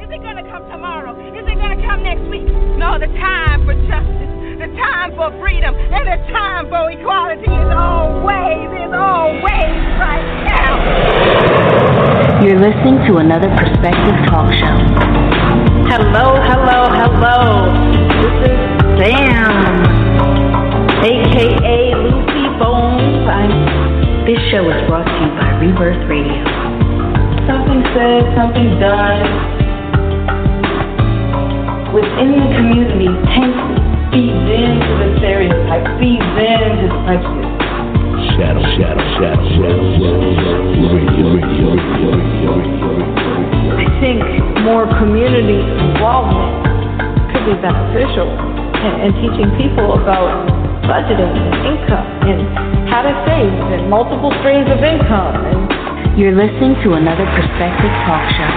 Is it going to come tomorrow? Is it going to come next week? No, the time for justice, the time for freedom, and the time for equality is always right now. You're listening to another Perspective Talk Show. Hello. This is Sam, a.k.a. Lucy Bones. This show is brought to you by Rebirth Radio. Something said, something done. Within the community, feeds into the stereotype, feeds into the prejudice. Shadow. I think more community involvement could be beneficial in teaching people about budgeting and income and how to save and multiple streams of income. And you're listening to another Perspective Talk Show.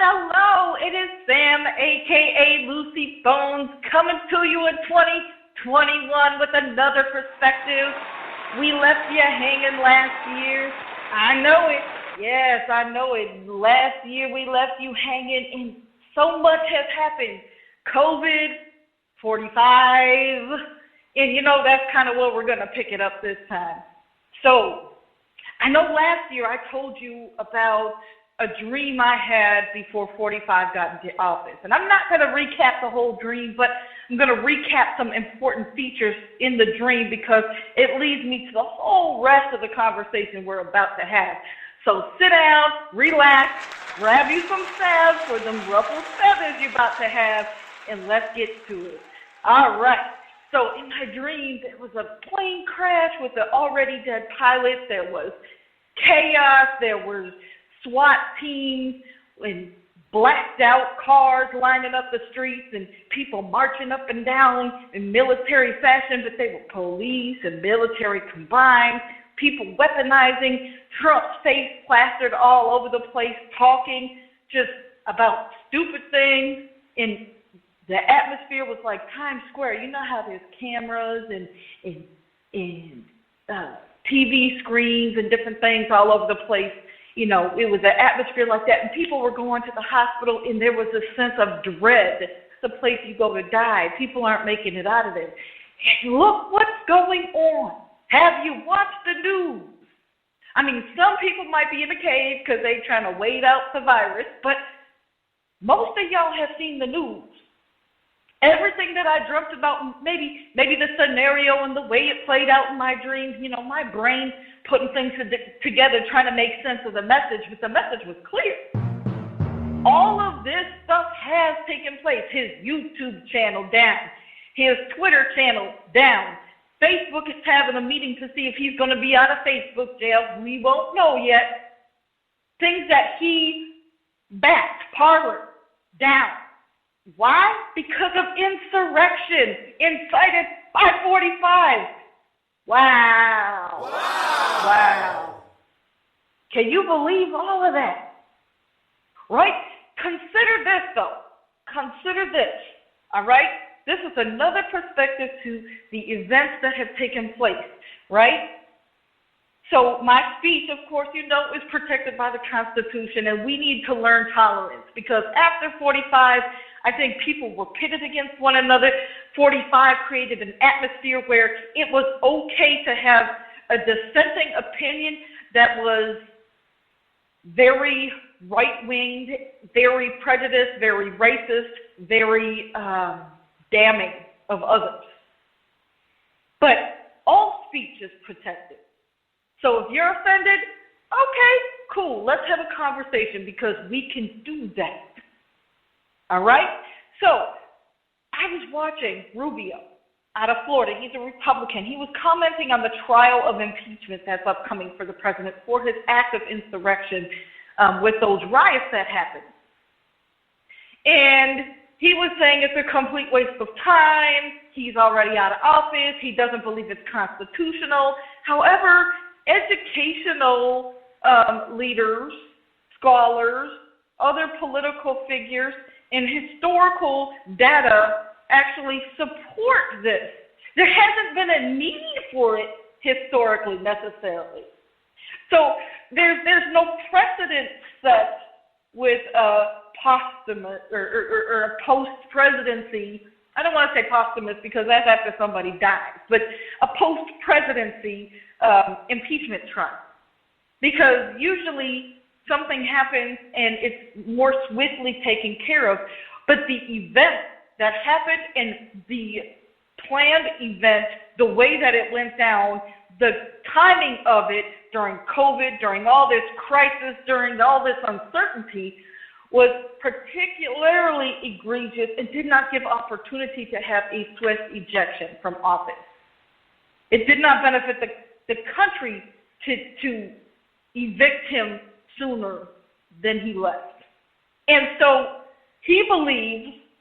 Hello. It is Sam, a.k.a. Lucy Bones, coming to you in 2021 with another perspective. We left you hanging last year. I know it. Yes, I know it. Last year we left you hanging, and so much has happened. COVID, 45, and that's kind of where we're going to pick it up this time. So, I know last year I told you about a dream I had before 45 got into office. And I'm not going to recap the whole dream, but I'm going to recap some important features in the dream because it leads me to the whole rest of the conversation we're about to have. So sit down, relax, grab you some salve for them ruffled feathers you're about to have, and let's get to it. All right. So in my dream, there was a plane crash with an already dead pilot. There was chaos. There was SWAT teams and blacked out cars lining up the streets and people marching up and down in military fashion, but they were police and military combined. People weaponizing Trump's face plastered all over the place, talking just about stupid things. And the atmosphere was like Times Square. You know how there's cameras and TV screens and different things all over the place. It was an atmosphere like that. And people were going to the hospital, and there was a sense of dread. It's the place you go to die. People aren't making it out of there. And look what's going on. Have you watched the news? I mean, some people might be in a cave because they're trying to wait out the virus, but most of y'all have seen the news. Everything that I dreamt about, maybe the scenario and the way it played out in my dreams, my brain putting things together, trying to make sense of the message, but the message was clear. All of this stuff has taken place. His YouTube channel down, his Twitter channel down. Facebook is having a meeting to see if he's going to be out of Facebook jail. We won't know yet. Things that he backed, Parler, down. Why? Because of insurrection incited by 45. Wow. Can you believe all of that? Right? Consider this, though. Consider this. All right? This is another perspective to the events that have taken place, right? So my speech, of course, is protected by the Constitution, and we need to learn tolerance because after 45, I think people were pitted against one another. 45 created an atmosphere where it was okay to have a dissenting opinion that was very right-winged, very prejudiced, very racist, very damning of others. But all speech is protected. So if you're offended, okay, cool, let's have a conversation because we can do that. All right? So I was watching Rubio out of Florida. He's a Republican. He was commenting on the trial of impeachment that's upcoming for the president for his act of insurrection with those riots that happened. And he was saying it's a complete waste of time. He's already out of office. He doesn't believe it's constitutional. However, educational leaders, scholars, other political figures, and historical data actually support this. There hasn't been a need for it historically necessarily. So there's no precedent set with a posthumous or a post-presidency. I don't want to say posthumous because that's after somebody dies, but a post-presidency impeachment trial. Because usually something happens and it's more swiftly taken care of, but the event that happened and the planned event, the way that it went down, the timing of it during COVID, during all this crisis, during all this uncertainty, was particularly egregious and did not give opportunity to have a swift ejection from office. It did not benefit the country to evict him sooner than he left. And so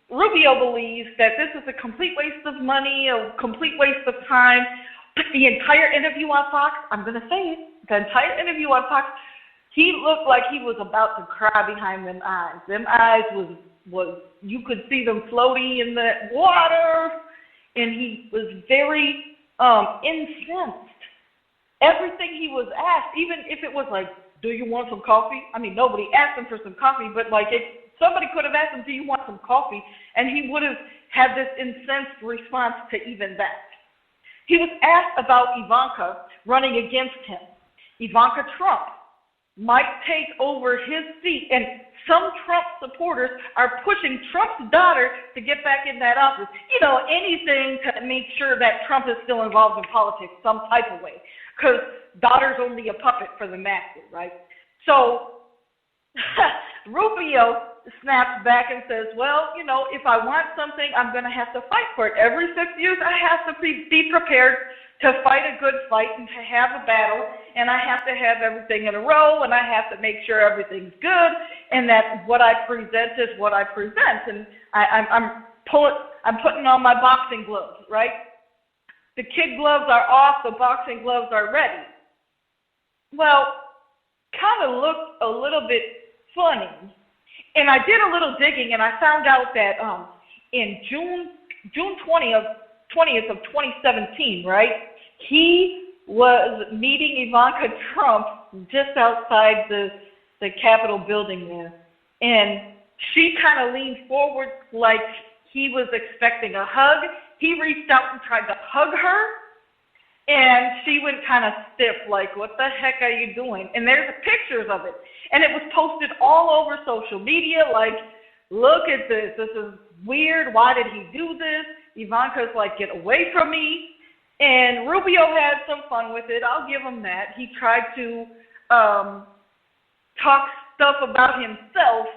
Rubio believes that this is a complete waste of money, a complete waste of time. But the entire interview on Fox, I'm going to say it, the entire interview on Fox, he looked like he was about to cry behind them eyes. Them eyes was you could see them floating in the water, and he was very incensed. Everything he was asked, even if it was like, do you want some coffee? I mean, nobody asked him for some coffee, but like somebody could have asked him, do you want some coffee? And he would have had this incensed response to even that. He was asked about Ivanka running against him. Ivanka Trump might take over his seat, and some Trump supporters are pushing Trump's daughter to get back in that office. You know, anything to make sure that Trump is still involved in politics some type of way, because daughter's only a puppet for the master, right? So Rubio snaps back and says, well, you know, if I want something, I'm going to have to fight for it. Every 6 years, I have to be prepared to fight a good fight and to have a battle, and I have to have everything in a row, and I have to make sure everything's good, and that what I present is what I present. And I'm putting on my boxing gloves, right? The kid gloves are off, the boxing gloves are ready. Well, kind of looked a little bit funny. And I did a little digging, and I found out that in June 20th of 2017, right, he was meeting Ivanka Trump just outside the Capitol building there. And she kind of leaned forward like he was expecting a hug. He reached out and tried to hug her, and she went kind of stiff, like, what the heck are you doing? And there's pictures of it. And it was posted all over social media, like, look at this. This is weird. Why did he do this? Ivanka's like, get away from me. And Rubio had some fun with it. I'll give him that. He tried to talk stuff about himself,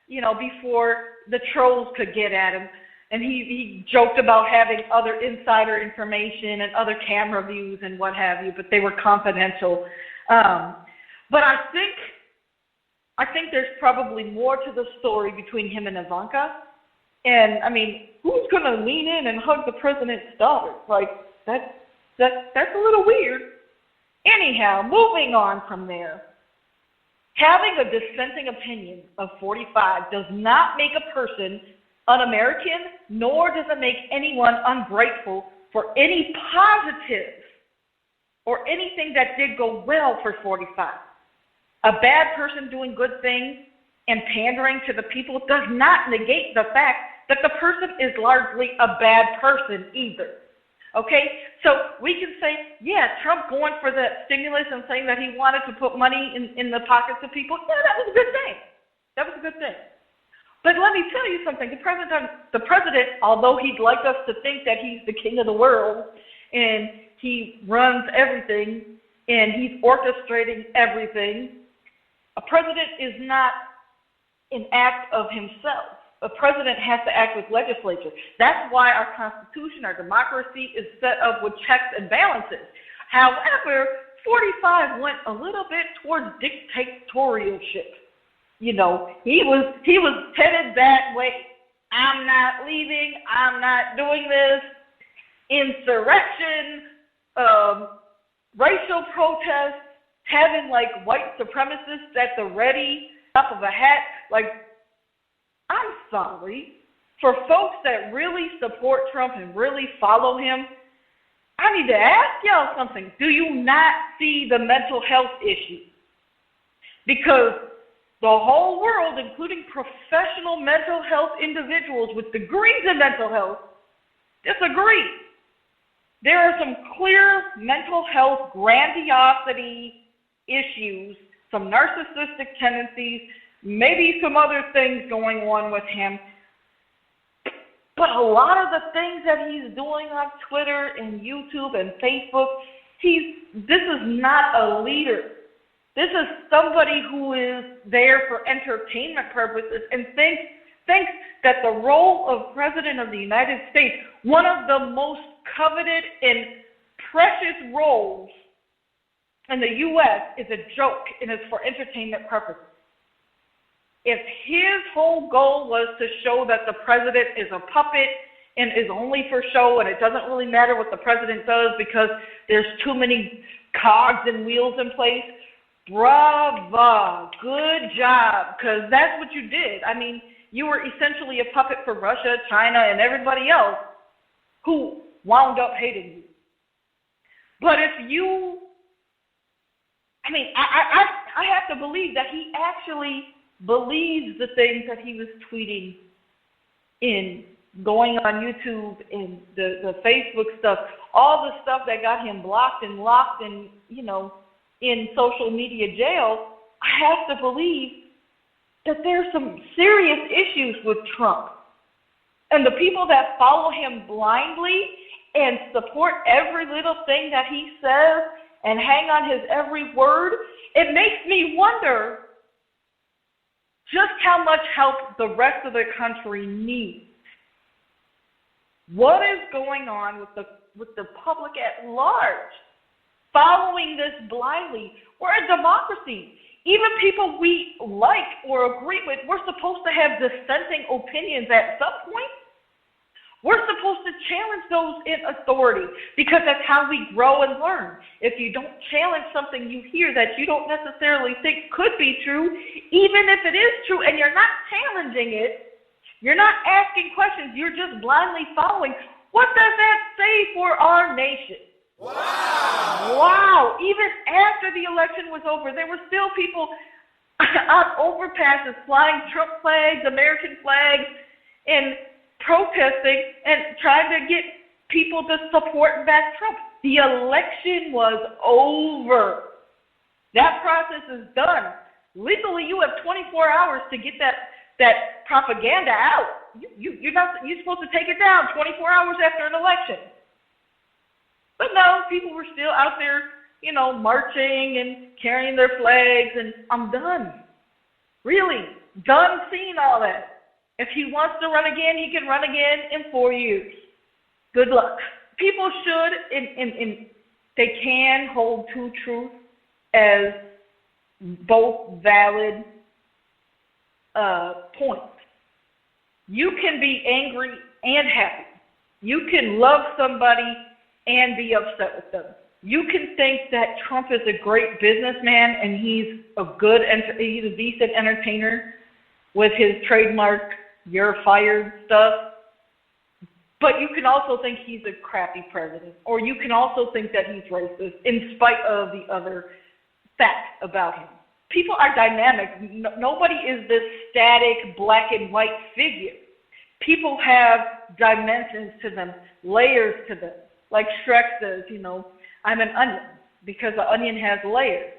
you know, before the trolls could get at him. And he joked about having other insider information and other camera views and what have you, but they were confidential. But I think there's probably more to the story between him and Ivanka. And, I mean, who's going to lean in and hug the president's daughter? Like, that's a little weird. Anyhow, moving on from there. Having a dissenting opinion of 45 does not make a person un-American, nor does it make anyone ungrateful for any positive or anything that did go well for 45. A bad person doing good things and pandering to the people does not negate the fact that the person is largely a bad person either. Okay? So we can say, yeah, Trump going for the stimulus and saying that he wanted to put money in the pockets of people, yeah, that was a good thing. That was a good thing. But let me tell you something. The president, although he'd like us to think that he's the king of the world and he runs everything and he's orchestrating everything, a president is not an act of himself. A president has to act with legislature. That's why our Constitution, our democracy, is set up with checks and balances. However, 45 went a little bit towards dictatorship. You know, he was headed that way. I'm not leaving. I'm not doing this. Insurrection, racial protests, having like white supremacists at the ready, top of a hat. Like, I'm sorry. For folks that really support Trump and really follow him, I need to ask y'all something. Do you not see the mental health issue? Because the whole world, including professional mental health individuals with degrees in mental health, disagree. There are some clear mental health grandiosity issues, some narcissistic tendencies, maybe some other things going on with him. But a lot of the things that he's doing on Twitter and YouTube and Facebook, this is not a leader. This is somebody who is there for entertainment purposes and thinks that the role of President of the United States, one of the most coveted and precious roles in the U.S., is a joke and is for entertainment purposes. If his whole goal was to show that the president is a puppet and is only for show and it doesn't really matter what the president does because there's too many cogs and wheels in place, bravo, good job, because that's what you did. I mean, you were essentially a puppet for Russia, China, and everybody else who wound up hating you. But if you, I have to believe that he actually believes the things that he was tweeting in, going on YouTube and the Facebook stuff, all the stuff that got him blocked and locked and, in social media jail. I have to believe that there's some serious issues with Trump. And the people that follow him blindly and support every little thing that he says and hang on his every word, it makes me wonder just how much help the rest of the country needs. What is going on with the public at large following this blindly? We're a democracy. Even people we like or agree with, we're supposed to have dissenting opinions at some point. We're supposed to challenge those in authority because that's how we grow and learn. If you don't challenge something you hear that you don't necessarily think could be true, even if it is true and you're not challenging it, you're not asking questions, you're just blindly following, what does that say for our nation? Wow! Even after the election was over, there were still people on overpasses flying Trump flags, American flags, and protesting and trying to get people to support and back Trump. The election was over. That process is done. Legally, you have 24 hours to get that propaganda out. You're supposed to take it down 24 hours after an election. But no, people were still out there, marching and carrying their flags, and I'm done. Really, done seeing all that. If he wants to run again, he can run again in 4 years. Good luck. People should, they can hold two truths as both valid points. You can be angry and happy. You can love somebody and be upset with them. You can think that Trump is a great businessman and he's a decent entertainer with his trademark "you're fired" stuff. But you can also think he's a crappy president, or you can also think that he's racist in spite of the other facts about him. People are dynamic. Nobody is this static black and white figure. People have dimensions to them, layers to them. Like Shrek says, I'm an onion because the onion has layers.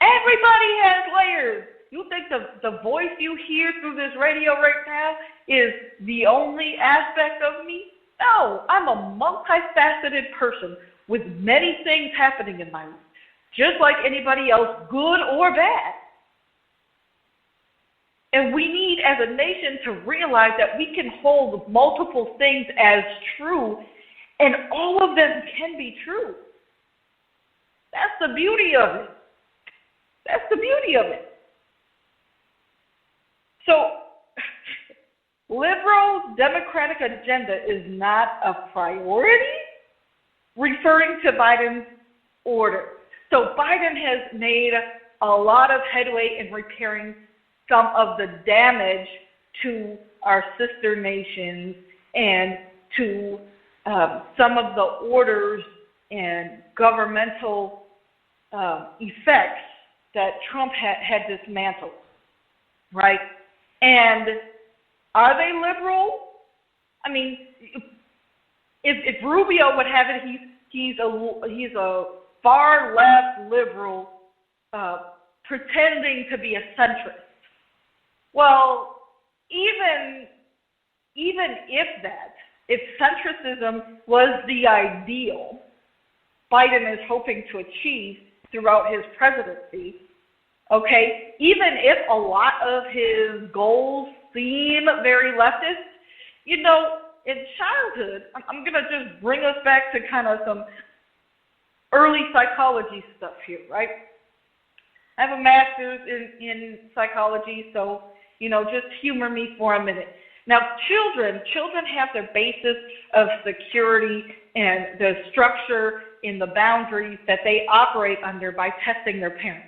Everybody has layers. You think the voice you hear through this radio right now is the only aspect of me? No, I'm a multifaceted person with many things happening in my life, just like anybody else, good or bad. And we need, as a nation, to realize that we can hold multiple things as true, and all of them can be true. That's the beauty of it. That's the beauty of it. So, liberal democratic agenda is not a priority, referring to Biden's order. So Biden has made a lot of headway in repairing some of the damage to our sister nations and to some of the orders and governmental effects that Trump had dismantled, right? And are they liberal? I mean, if Rubio would have it, he's a far left liberal pretending to be a centrist. Well, even if centrism was the ideal Biden is hoping to achieve throughout his presidency, okay, even if a lot of his goals seem very leftist, you know, in childhood, I'm going to just bring us back to kind of some early psychology stuff here, right? I have a master's in psychology, so, you know, just humor me for a minute. Now, children have their basis of security and the structure in the boundaries that they operate under by testing their parents.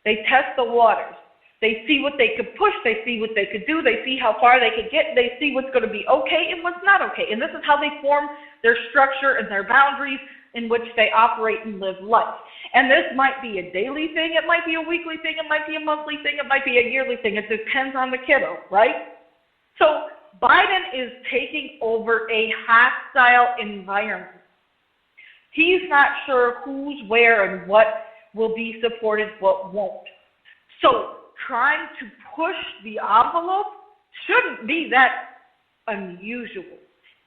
They test the waters. They see what they could push. They see what they could do. They see how far they could get. They see what's going to be okay and what's not okay. And this is how they form their structure and their boundaries in which they operate and live life. And this might be a daily thing. It might be a weekly thing. It might be a monthly thing. It might be a yearly thing. It depends on the kiddo, right? So Biden is taking over a hostile environment. He's not sure who's where and what will be supported, what won't. So trying to push the envelope shouldn't be that unusual.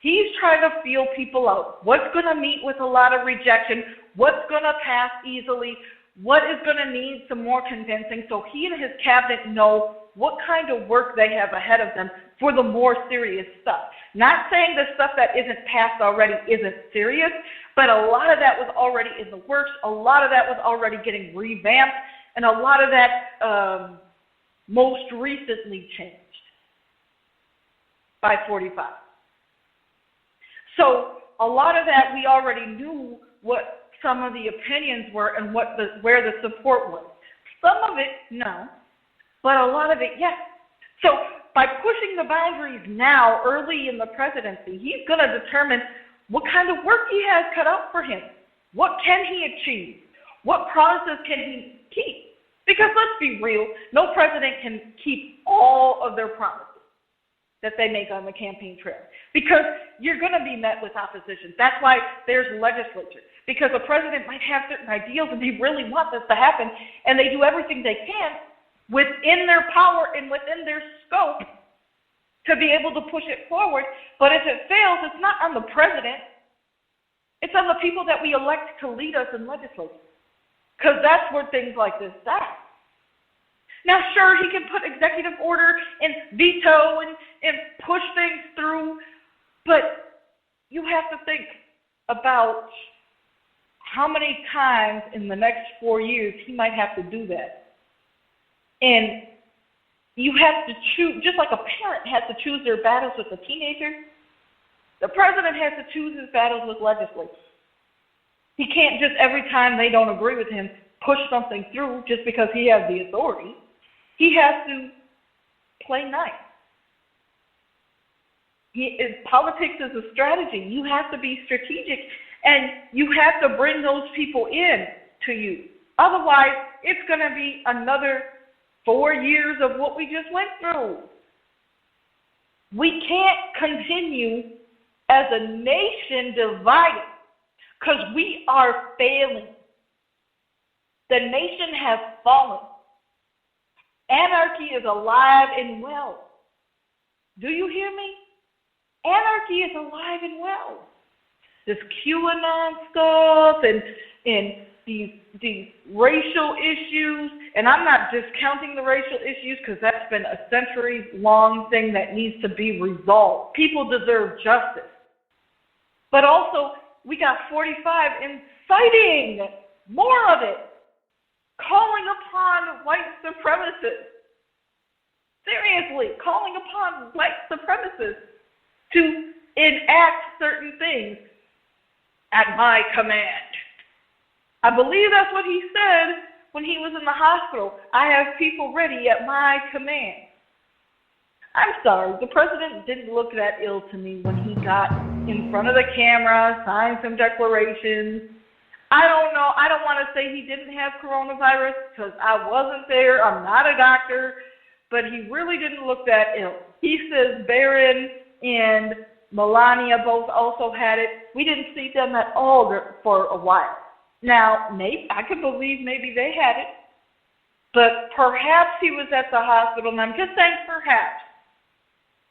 He's trying to feel people out. What's going to meet with a lot of rejection? What's going to pass easily? What is going to need some more convincing? So he and his cabinet know what kind of work they have ahead of them for the more serious stuff. Not saying the stuff that isn't passed already isn't serious, but a lot of that was already in the works. A lot of that was already getting revamped, and a lot of that most recently changed by 45. So a lot of that we already knew what some of the opinions were and where the support was. Some of it, no, but a lot of it, yes. So by pushing the boundaries now, early in the presidency, he's going to determine what kind of work he has cut out for him. What can he achieve? What promises can he keep? Because let's be real, no president can keep all of their promises that they make on the campaign trail, because you're going to be met with opposition. That's why there's legislature, because a president might have certain ideals and they really want this to happen, and they do everything they can within their power and within their scope to be able to push it forward. But if it fails, it's not on the president. It's on the people that we elect to lead us in legislature, because that's where things like this die. Now, sure, he can put executive order and veto and push things through, but you have to think about how many times in the next 4 years he might have to do that. And you have to choose, just like a parent has to choose their battles with a teenager, the president has to choose his battles with legislators. He can't just every time they don't agree with him push something through just because he has the authority. He has to play nice. Politics is a strategy. You have to be strategic, and you have to bring those people in to you. Otherwise, it's going to be another 4 years of what we just went through. We can't continue as a nation divided because we are failing. The nation has fallen. Anarchy is alive and well. Do you hear me? Anarchy is alive and well. This QAnon stuff and these racial issues, and I'm not discounting the racial issues because that's been a centuries-long thing that needs to be resolved. People deserve justice. But also, we got 45 inciting more of it, calling upon white supremacists. Seriously, calling upon white supremacists to enact certain things at my command. I believe that's what he said when he was in the hospital. I have people ready at my command. I'm sorry, the president didn't look that ill to me when he got in front of the camera, signed some declarations. I don't know. I don't want to say he didn't have coronavirus because I wasn't there. I'm not a doctor. But he really didn't look that ill. He says Barron and Melania both also had it. We didn't see them at all for a while. Now, maybe I could believe maybe they had it. But perhaps he was at the hospital, and I'm just saying perhaps.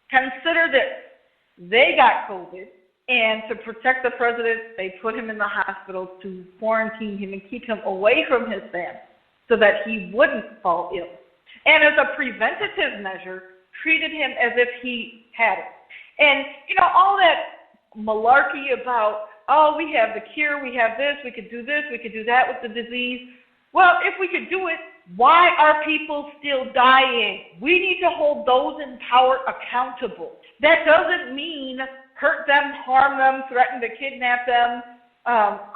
Consider this. They got COVID, and to protect the president, they put him in the hospital to quarantine him and keep him away from his family so that he wouldn't fall ill. And as a preventative measure, treated him as if he had it. And, all that malarkey about, oh, we have the cure, we have this, we could do that with the disease. Well, if we could do it, why are people still dying? We need to hold those in power accountable. That doesn't mean hurt them, harm them, threaten to kidnap them,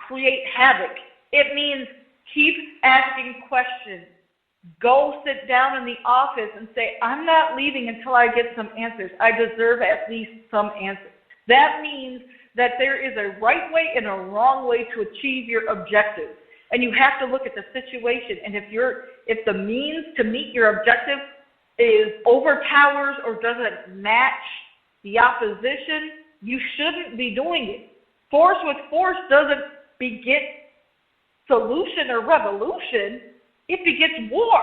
create havoc. It means keep asking questions. Go sit down in the office and say, I'm not leaving until I get some answers. I deserve at least some answers. That means that there is a right way and a wrong way to achieve your objectives. And you have to look at the situation. And if the means to meet your objective is overpowers or doesn't match the opposition, you shouldn't be doing it. Force with force doesn't beget solution or revolution. It begets war.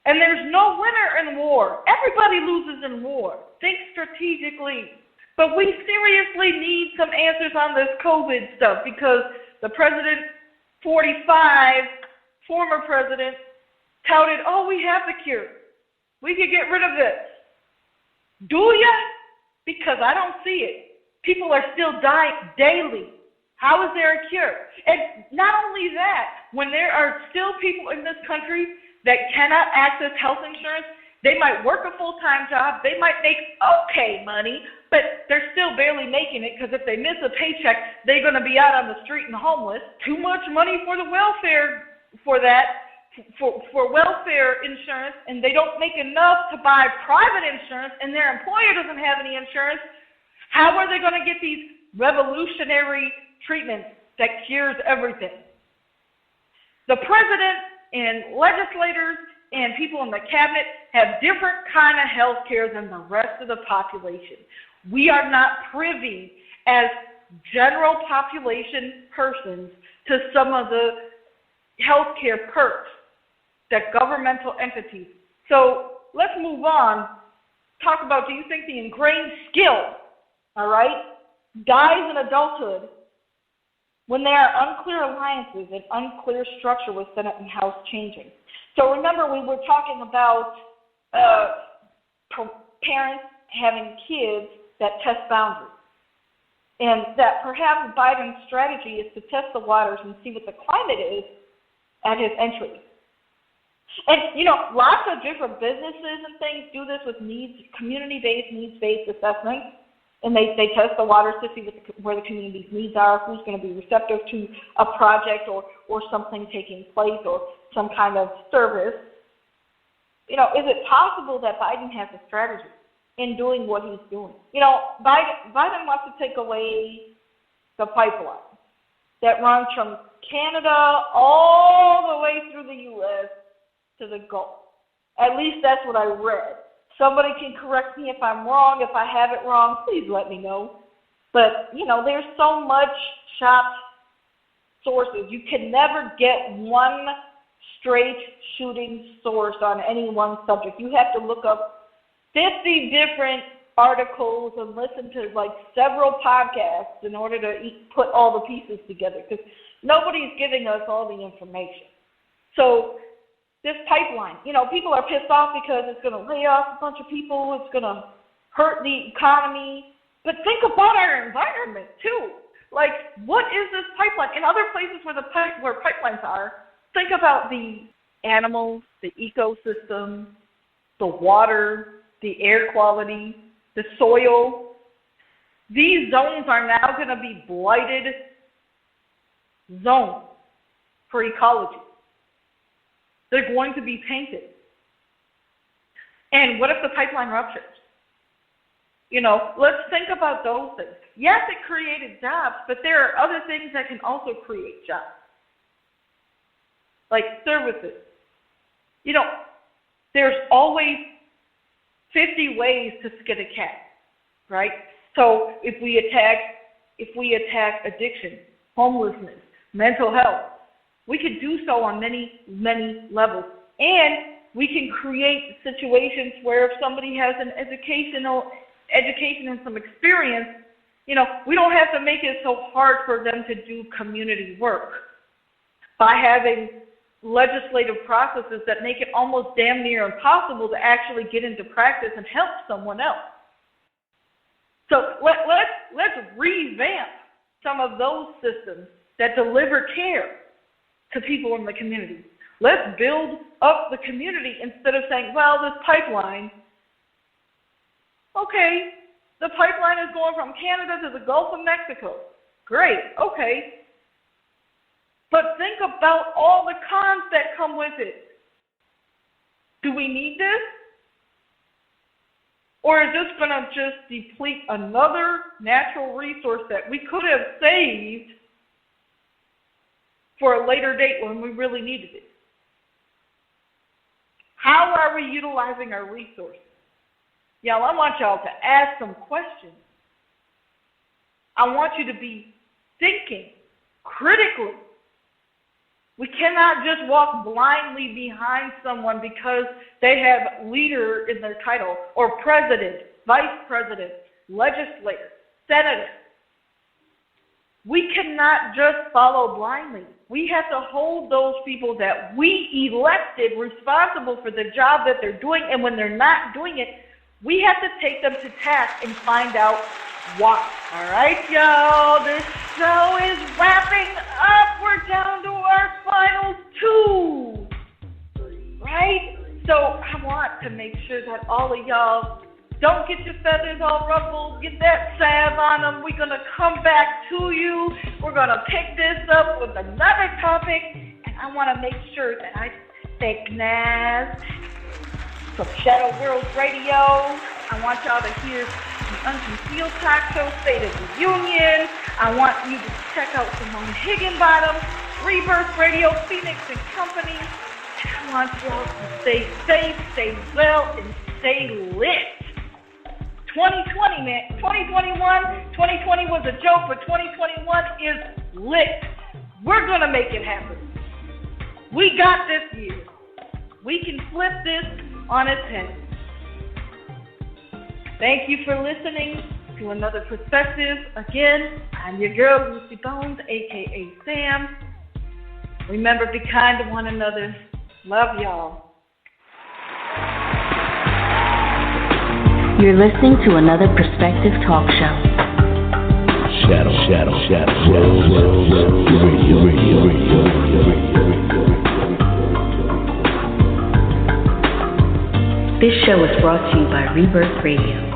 And there's no winner in war. Everybody loses in war. Think strategically. But we seriously need some answers on this COVID stuff because the president, 45, former president, touted, oh, we have the cure. We could get rid of this. Do ya? Because I don't see it. People are still dying daily. How is there a cure? And not only that, when there are still people in this country that cannot access health insurance, they might work a full-time job, they might make okay money, but they're still barely making it because if they miss a paycheck, they're going to be out on the street and homeless. Too much money for the welfare for welfare insurance, and they don't make enough to buy private insurance, and their employer doesn't have any insurance. How are they going to get these revolutionary treatments that cures everything? The president and legislators and people in the cabinet have different kind of health care than the rest of the population. We are not privy as general population persons to some of the health care perks that governmental entities. So let's move on. Talk about, do you think the ingrained skill, all right, dies in adulthood when there are unclear alliances and unclear structure with Senate and House changing? So remember, we were talking about parents having kids that test boundaries. And that perhaps Biden's strategy is to test the waters and see what the climate is at his entry. And, lots of different businesses and things do this with community-based, needs-based assessment. And they test the waters to see where the community's needs are, who's going to be receptive to a project or something taking place or some kind of service. Is it possible that Biden has a strategy in doing what he's doing? Biden wants to take away the pipeline that runs from Canada all the way through the U.S. to the Gulf. At least that's what I read. Somebody can correct me if I'm wrong. If I have it wrong, please let me know. But, there's so much chopped sources. You can never get one straight shooting source on any one subject. You have to look up 50 different articles and listen to several podcasts in order to put all the pieces together because nobody's giving us all the information. So this pipeline, people are pissed off because it's going to lay off a bunch of people. It's going to hurt the economy. But think about our environment, too. What is this pipeline? In other places where pipelines are, think about the animals, the ecosystem, the water, the air quality, the soil. These zones are now going to be blighted zones for ecology. They're going to be tainted. And what if the pipeline ruptures? Let's think about those things. Yes, it created jobs, but there are other things that can also create jobs, like services. There's always 50 ways to skin a cat, right? So if we attack addiction, homelessness, mental health, we can do so on many, many levels. And we can create situations where if somebody has an education and some experience, we don't have to make it so hard for them to do community work by having legislative processes that make it almost damn near impossible to actually get into practice and help someone else. So let's revamp some of those systems that deliver care to people in the community. Let's build up the community instead of saying, well, this pipeline, okay, the pipeline is going from Canada to the Gulf of Mexico. Great, okay. But think about all the cons that come with it. Do we need this? Or is this going to just deplete another natural resource that we could have saved for a later date when we really needed it? How are we utilizing our resources? Y'all, I want y'all to ask some questions. I want you to be thinking critically. We cannot just walk blindly behind someone because they have leader in their title, or president, vice president, legislator, senator. We cannot just follow blindly. We have to hold those people that we elected responsible for the job that they're doing, and when they're not doing it, we have to take them to task and find out why. All right, y'all, this show is wrapping up. We're down to our final two, right? So I want to make sure that all of y'all don't get your feathers all ruffled, get that salve on them. We're going to come back to you. We're going to pick this up with another topic, and I want to make sure that I thank Naz from Shadow World Radio. I want y'all to hear the Unconcealed Talk Show State of the Union. I want you to check out Simone Higginbottom, Rebirth Radio, Phoenix and Company. And I want y'all to stay safe, stay well, and stay lit. 2020, man. 2020 was a joke, but 2021 is lit. We're going to make it happen. We got this year. We can flip this on its head. Thank you for listening to Another Perspective. Again, I'm your girl, Lucy Bones, a.k.a. Sam. Remember, be kind to one another. Love y'all. You're listening to Another Perspective Talk Show. Shadow, radio. This show is brought to you by Rebirth Radio.